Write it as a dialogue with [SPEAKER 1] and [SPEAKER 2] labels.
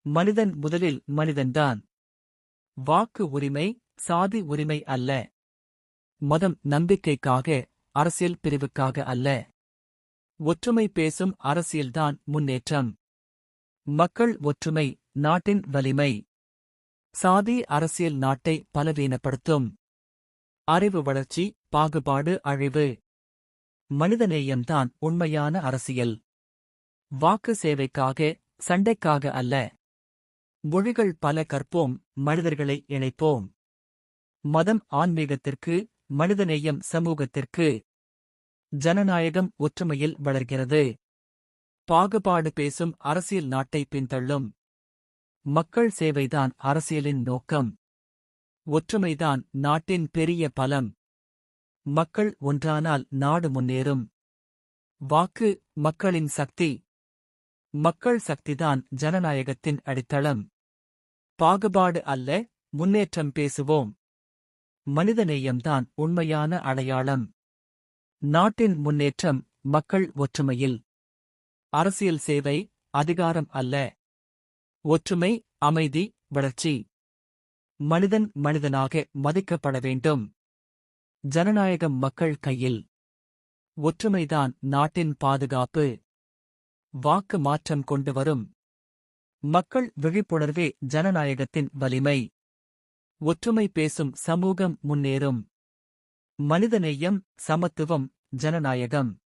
[SPEAKER 1] மனிதன் முதலில் மனிதன்தான். வாக்கு உரிமை சாதி உரிமை அல்ல. மதம் நம்பிக்கைக்காக, அரசியல் பிரிவுக்காக அல்ல. ஒற்றுமை பேசும் அரசியல்தான் முன்னேற்றம். மக்கள் ஒற்றுமை நாட்டின் வலிமை. சாதி அரசியல் நாட்டை பலவீனப்படுத்தும். அறிவு வளர்ச்சி, பாகுபாடு அழிவு. மனிதநேயம்தான் உண்மையான அரசியல். வாக்கு சேவைக்காக, சண்டைக்காக அல்ல. மொழிகள் பல கற்போம், மனிதர்களை இணைப்போம். மதம் ஆன்மீகத்திற்கு, மனிதநேயம் சமூகத்திற்கு. ஜனநாயகம் ஒற்றுமையில் வளர்கிறது. பாகுபாடு பேசும் அரசியல் நாட்டை பின்தள்ளும். மக்கள் சேவைதான் அரசியலின் நோக்கம். ஒற்றுமைதான் நாட்டின் பெரிய பலம். மக்கள் ஒன்றானால் நாடு முன்னேறும். வாக்கு மக்களின் சக்தி. மக்கள் சக்திதான் ஜனநாயகத்தின் அடித்தளம். பாகுபாடு அல்ல, முன்னேற்றம் பேசுவோம். மனிதநேயம்தான் உண்மையான அடையாளம். நாட்டின் முன்னேற்றம் மக்கள் ஒற்றுமையில். அரசியல் சேவை அதிகாரம் அல்ல. ஒற்றுமை, அமைதி, வளர்ச்சி. மனிதன் மனிதனாக மதிக்கப்பட வேண்டும். ஜனநாயகம் மக்கள் கையில். ஒற்றுமைதான் நாட்டின் பாதுகாப்பு. வாக்கு மாற்றம் கொண்டு வரும். மக்கள் விழிப்புணர்வே ஜனநாயகத்தின் வலிமை. ஒற்றுமை பேசும் சமூகம் முன்னேறும். மனிதநேயம், சமத்துவம், ஜனநாயகம்.